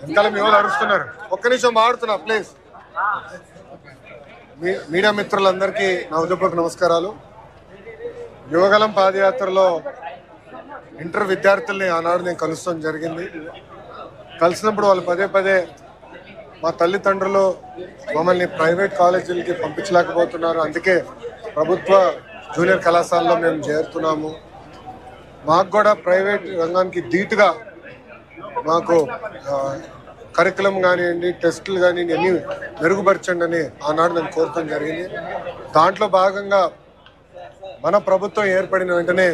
వెనకాల మీ వాళ్ళు అరుస్తున్నారు. ఒక్క నిమిషం మాడుతున్నా ప్లీజ్. మీడియా మిత్రులందరికీ నా ఉదయపూర్వక నమస్కారాలు. యువగలం పాదయాత్రలో ఇంటర్ విద్యార్థుల్ని ఆనాడు నేను కలుస్తాం జరిగింది. కలిసినప్పుడు వాళ్ళు పదే పదే మా తల్లిదండ్రులు మమ్మల్ని ప్రైవేట్ కాలేజీలకి పంపించలేకపోతున్నారు, అందుకే ప్రభుత్వ జూనియర్ కళాశాలలో మేము చేరుతున్నాము, మాకు కూడా ప్రైవేట్ రంగానికి ధీటుగా మాకు కరికులం కానివ్వండి, టెస్టులు కానివ్వండి అన్నీ మెరుగుపరచండి అని ఆనాడు నేను కోరటం జరిగింది. దాంట్లో భాగంగా మన ప్రభుత్వం ఏర్పడిన వెంటనే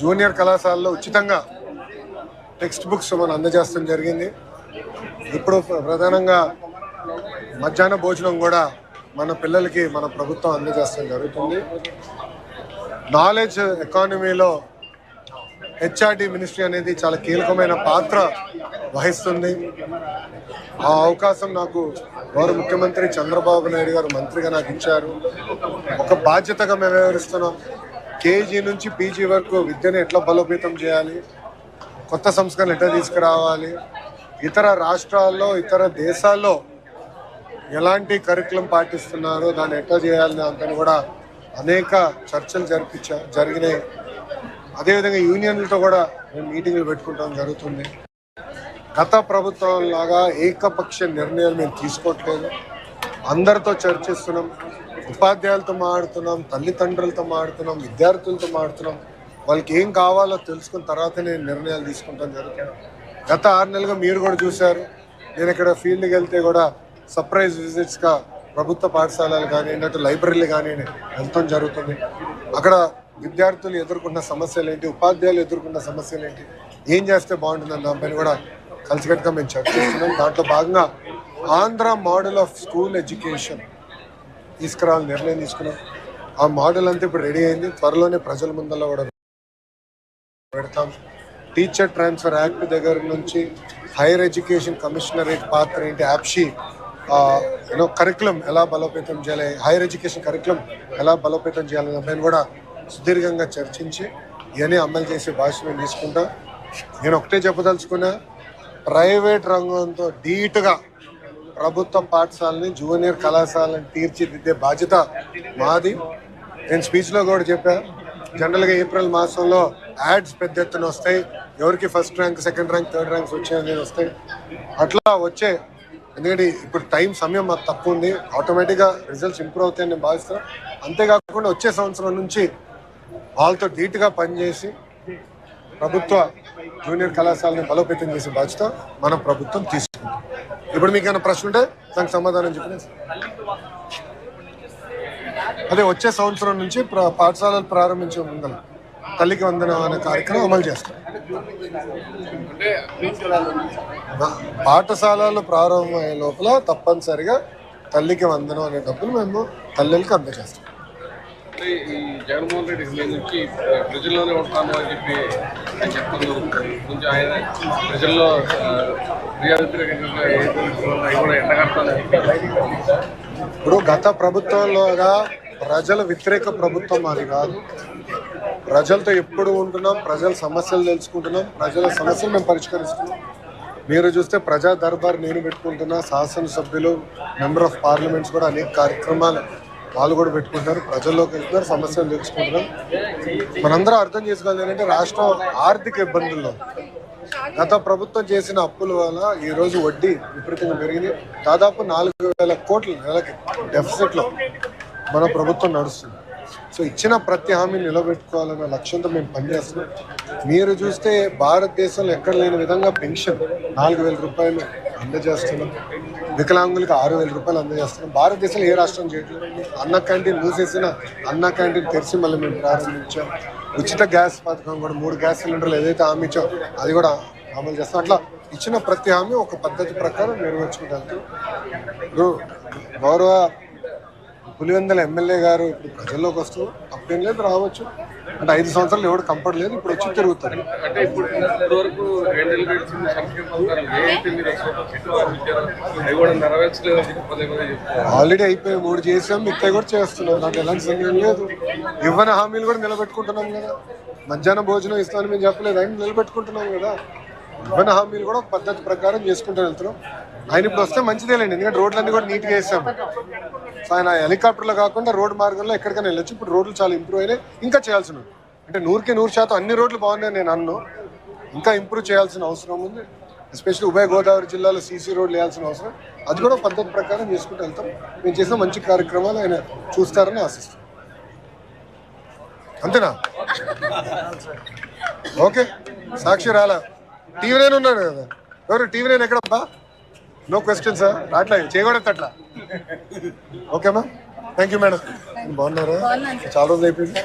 జూనియర్ కళాశాలలో ఉచితంగా టెక్స్ట్ బుక్స్ మనం అందజేస్తాం జరిగింది. ఇప్పుడు ప్రధానంగా మధ్యాహ్న భోజనం కూడా మన పిల్లలకి మన ప్రభుత్వం అందజేస్తాం జరుగుతుంది. నాలెడ్జ్ ఎకానమీలో హెచ్ఆర్డి మినిస్ట్రీ అనేది చాలా కీలకమైన పాత్ర వహిస్తుంది. ఆ అవకాశం నాకు గౌరవ ముఖ్యమంత్రి చంద్రబాబు నాయుడు గారు మంత్రిగా నాకు ఇచ్చారు. ఒక బాధ్యతగా మేము వ్యవహరిస్తున్నాం. కేజీ నుంచి పీజీ వరకు విద్యను ఎట్లా బలోపేతం చేయాలి, కొత్త సంస్కరణలు ఎట్లా తీసుకురావాలి, ఇతర రాష్ట్రాల్లో ఇతర దేశాల్లో ఎలాంటి కరికులం పాటిస్తున్నారో దాన్ని ఎట్లా చేయాలని అంతని కూడా అనేక చర్చలు జరిగినాయి. అదేవిధంగా యూనియన్లతో కూడా మేము మీటింగ్లు పెట్టుకుంటాం జరుగుతుంది. గత ప్రభుత్వం లాగా ఏకపక్ష నిర్ణయాలు మేము తీసుకోవట్లేదు, అందరితో చర్చిస్తున్నాం, ఉపాధ్యాయులతో మాట్లాడుతున్నాం, తల్లిదండ్రులతో మాట్లాడుతున్నాం, విద్యార్థులతో మాట్లాడుతున్నాం. వాళ్ళకి ఏం కావాలో తెలుసుకున్న తర్వాతనే నిర్ణయాలు తీసుకుంటాం జరుగుతుంది. గత 6 నెలలుగా మీరు కూడా చూశారు, నేను ఇక్కడ ఫీల్డ్కి వెళ్తే కూడా సర్ప్రైజ్ విజిట్స్గా ప్రభుత్వ పాఠశాలలు కానివ్వండి, అటు లైబ్రరీలు కానివ్వండి వెళ్తాం జరుగుతుంది. అక్కడ విద్యార్థులు ఎదుర్కొన్న సమస్యలు ఏంటి, ఉపాధ్యాయులు ఎదుర్కొన్న సమస్యలు ఏంటి, ఏం చేస్తే బాగుంటుందని దానిపైన కూడా కలిసికట్టుగా మేము చర్చిస్తున్నాం. దాంట్లో భాగంగా Andhra model of school education తీసుకురావాలని నిర్ణయం తీసుకున్నాం. ఆ మోడల్ అంతా ఇప్పుడు రెడీ అయింది, త్వరలోనే ప్రజల ముందర కూడా పెడతాం. టీచర్ ట్రాన్స్ఫర్ యాక్ట్ దగ్గర నుంచి హైయర్ ఎడ్యుకేషన్ కమిషనరేట్ పాత్ర ఏంటి, యాప్షీ కరికులం ఎలా బలోపేతం చేయాలి, హైయర్ ఎడ్యుకేషన్ కరికులం ఎలా బలోపేతం చేయాలనే దానిపైన కూడా సుదీర్ఘంగా చర్చించి ఇవన్నీ అమలు చేసే భాష మేము తీసుకుంటాం. నేను ఒకటే చెప్పదలుచుకున్నా, ప్రైవేట్ రంగంతో ధీటుగా ప్రభుత్వ పాఠశాలని జూనియర్ కళాశాలను తీర్చిదిద్దే బాధ్యత మాది. నేను స్పీచ్లో కూడా చెప్పా, జనరల్గా ఏప్రిల్ మాసంలో యాడ్స్ పెద్ద ఎత్తున వస్తాయి, ఎవరికి first rank, second rank, third ranks వచ్చాయని వస్తాయి. అట్లా వచ్చే, ఎందుకంటే ఇప్పుడు సమయం మాకు తక్కువ ఉంది, ఆటోమేటిక్గా రిజల్ట్స్ ఇంప్రూవ్ అవుతాయని నేను భావిస్తాను. అంతేకాకుండా వచ్చే సంవత్సరం నుంచి వాళ్ళతో ధీటుగా పనిచేసి ప్రభుత్వ జూనియర్ కళాశాలని బలోపేతం చేసే బాధ్యత మన ప్రభుత్వం తీసుకుంది. ఇప్పుడు మీకు ఏమైనా ప్రశ్న ఉంటే దానికి సమాధానం చెప్పండి. అదే వచ్చే సంవత్సరం నుంచి పాఠశాలలు ప్రారంభించే ముందర తల్లికి వందనం అనే కార్యక్రమం అమలు చేస్తాం. పాఠశాలలు ప్రారంభమయ్యే లోపల తప్పనిసరిగా తల్లికి వందనం అనే డబ్బులు మేము తల్లికి అందజేస్తాం. ఈ జగన్మోహన్ రెడ్డి నుంచి ప్రజల్లోనే ఉంటాను అని చెప్పి ఆయన చెప్తున్నారు. కొంచెం ఆయన ప్రజల్లో ఇప్పుడు గత ప్రభుత్వంలోగా ప్రజల వ్యతిరేక ప్రభుత్వం అది కాదు. ప్రజలతో ఎప్పుడు ఉంటున్నాం, ప్రజల సమస్యలు తెలుసుకుంటున్నాం, ప్రజల సమస్యలు మేము పరిష్కరిస్తున్నాం. మీరు చూస్తే ప్రజా దర్బార్ నేను పెట్టుకుంటున్నా, శాసనసభ్యులు, మెంబర్ ఆఫ్ పార్లమెంట్స్ కూడా అనేక కార్యక్రమాలు వాళ్ళు కూడా పెట్టుకుంటారు, ప్రజల్లోకి వెళ్తున్నారు, సమస్యలు తెలుసుకుంటున్నాం. మనందరం అర్థం చేసుకోవాలి ఏంటంటే రాష్ట్రం ఆర్థిక ఇబ్బందుల్లో గత ప్రభుత్వం చేసిన అప్పుల వల్ల ఈరోజు వడ్డీ విపరీతంగా పెరిగింది. దాదాపు 4,000 కోట్ల నెలకి డెఫిసిట్లో మన ప్రభుత్వం నడుస్తుంది. సో ఇచ్చిన ప్రతి హామీని నిలబెట్టుకోవాలన్న లక్ష్యంతో మేము పనిచేస్తున్నాం. మీరు చూస్తే భారతదేశంలో ఎక్కడ లేని విధంగా పెన్షన్ 4,000 రూపాయలు అందజేస్తున్నాం, వికలాంగులకు 6,000 రూపాయలు అందజేస్తున్నాం. భారతదేశంలో ఏ రాష్ట్రం చేయట్లేదు. అన్న క్యాంటీన్ మూసేసిన అన్న క్యాంటీన్ తెరిచి మళ్ళీ మేము ప్రారంభించాం. ఉచిత గ్యాస్ పథకం కూడా 3 గ్యాస్ సిలిండర్లు ఏదైతే హామీ ఇచ్చాం అది కూడా అమలు చేస్తాం. అట్లా ఇచ్చిన ప్రతి హామీ ఒక పద్ధతి ప్రకారం నెరవేర్చుకుంటాం. ఇప్పుడు గౌరవ పులివెందుల ఎమ్మెల్యే గారు ఇప్పుడు ప్రజల్లోకి వస్తూ తప్పేం లేదు, రావచ్చు. అంటే 5 సంవత్సరాలు ఎవరు కంఫర్ట్ లేదు, ఇప్పుడు వచ్చి తిరుగుతారు. అంటే ఇప్పుడు వరకు ఆల్రెడీ అయిపోయి 3 చేసాం, మిగతా కూడా చేస్తున్నాం. నాకు ఎలాంటి సందేహం లేదు. ఇవ్వని హామీలు కూడా నిలబెట్టుకుంటున్నాం కదా. మధ్యాహ్నం భోజనం ఇస్తామని మేము చెప్పలేదు, ఆయన నిలబెట్టుకుంటున్నాం కదా. ఇవ్వని హామీలు కూడా ఒక పద్ధతి ప్రకారం చేసుకుంటూ వెళ్తున్నాం. ఆయన ఇప్పుడు వస్తే మంచిదేలేండి, ఎందుకంటే రోడ్లన్నీ కూడా నీట్గా వేసాం. సో ఆయన హెలికాప్టర్లో కాకుండా రోడ్ మార్గంలో ఎక్కడికైనా వెళ్ళొచ్చు. ఇప్పుడు రోడ్లు చాలా ఇంప్రూవ్ అయినాయి, ఇంకా చేయాల్సిన అంటే 100% అన్ని రోడ్లు బాగున్నాయి నేను అన్ను, ఇంకా ఇంప్రూవ్ చేయాల్సిన అవసరం ఉంది. ఎస్పెషల్లీ ఉభయ గోదావరి జిల్లాలో సీసీ రోడ్లు వేయాల్సిన అవసరం, అది కూడా పద్ధతి ప్రకారం చేసుకుంటూ వెళ్తాం. మేము చేసిన మంచి కార్యక్రమాలు ఆయన చూస్తారని ఆశిస్తాం. అంతేనా? ఓకే, సాక్షి రాలా, టీవీ నైన్ ఉన్నాడు కదా. ఎవరు టీవీ నైన్ ఎక్కడబ్బా? నో క్వశ్చన్ సార్, అట్లా చేయకూడదు అట్లా. ఓకేమా, థ్యాంక్ యూ మేడం. బాగున్నారా? చాలా రోజులు అయిపోయింది.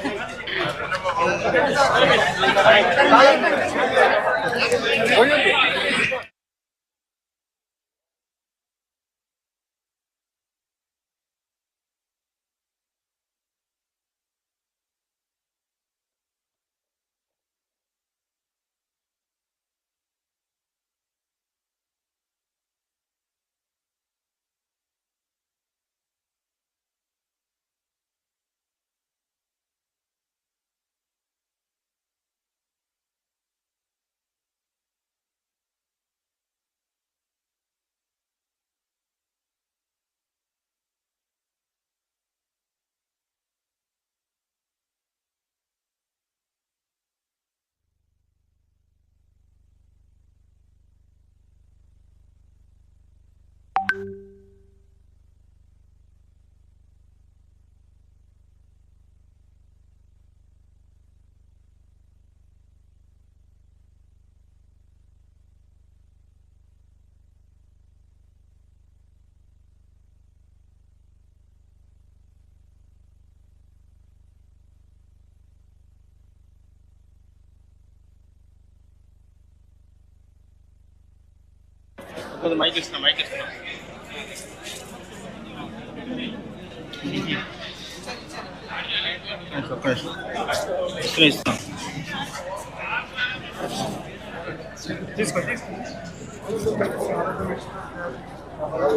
మైక్ ఇస్తున్నా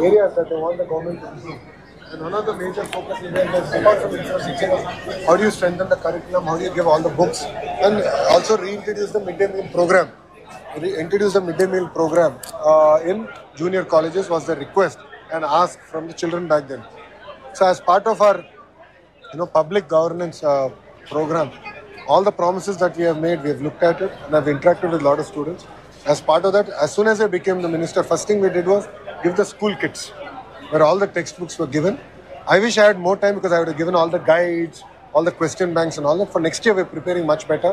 Areas that they want the government to improve. And one of the major focus areas is apart from infrastructure, how do you strengthen the curriculum, how do you give all the books, and also reintroduce the midday meal program. Introduce the midday meal program in junior colleges was the request and ask from the children back then. So as part of our public governance program, all the promises that we have made, we have looked at it and have interacted with a lot of students. As part of that, as soon as I became the minister, first thing we did was give the school kits where all the textbooks were given. I wish I had more time because I would have given all the guides, all the question banks and all that. For next year we're preparing much better.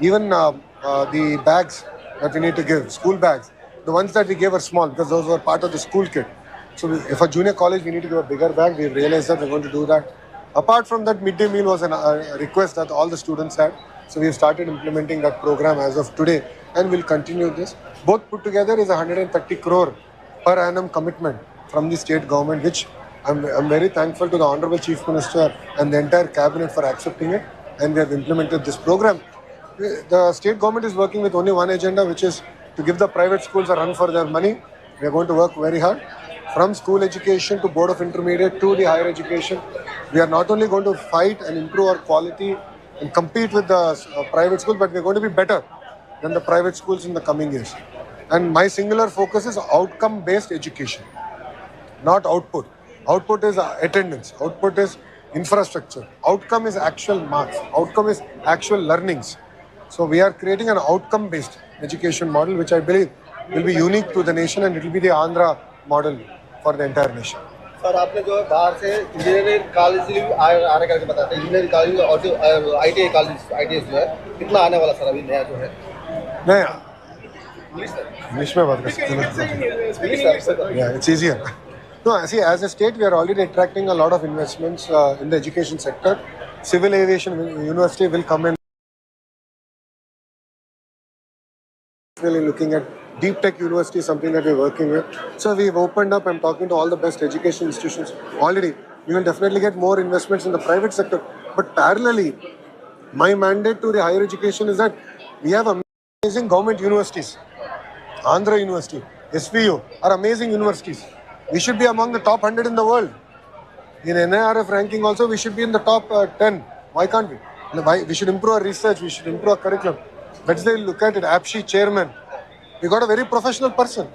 Even the bags that we need to give, school bags, the ones that we gave are small because those were part of the school kit. So if a junior college we need to give a bigger bag, we've realized that we're going to do that. Apart from that, midday meal was a request that all the students had. So we've started implementing that program as of today and we'll continue this. Both put together is 130 crore per annum commitment from the state government, which I'm very thankful to the Honorable Chief Minister and the entire cabinet for accepting it, and we have implemented this program. The state government is working with only one agenda, which is to give the private schools a run for their money. We are going to work very hard. From school education to board of intermediate to the higher education, we are not only going to fight and improve our quality and compete with the private schools, but we are going to be better than the private schools in the coming years. And my singular focus is outcome-based education, not output. Output is attendance. Output is infrastructure. Outcome is actual marks. Outcome is actual learnings. So we are creating an outcome-based education model, which I believe will be unique to the nation and it will be the Andhra model for the entire nation. Sir आपने जो है बाहर से engineering college आने करके बताते हैं, engineering college और जो ITI कॉलेज ITS जो है कितना आने वाला सर अभी नया जो है? नहीं, इंग्लिश में बात कर सकते हैं. Yeah, it's easier. No, see, as a state, we are already attracting a lot of investments in the education sector. Civil Aviation University will come in. Really looking at Deep Tech University is something that we're working with. So we've opened up. I'm talking to all the best education institutions already. We will definitely get more investments in the private sector. But parallelly, my mandate to the higher education is that we have amazing government universities. Andhra University, SVU are amazing universities. We should be among the top 100 in the world. In NIRF ranking also, we should be in the top 10. Why can't we? We should improve our research. We should improve our curriculum. Let's say look at it. APSHI chairman We got a very professional person.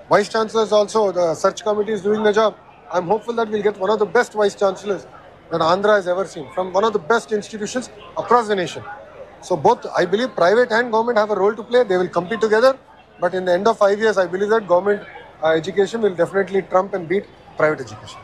Vice Chancellors also, the search committee is doing the job. I'm hopeful that we'll get one of the best Vice Chancellors that Andhra has ever seen, from one of the best institutions across the nation. So both, I believe, private and government have a role to play. They will compete together. But in the end of 5 years, I believe that government education will definitely trump and beat private education.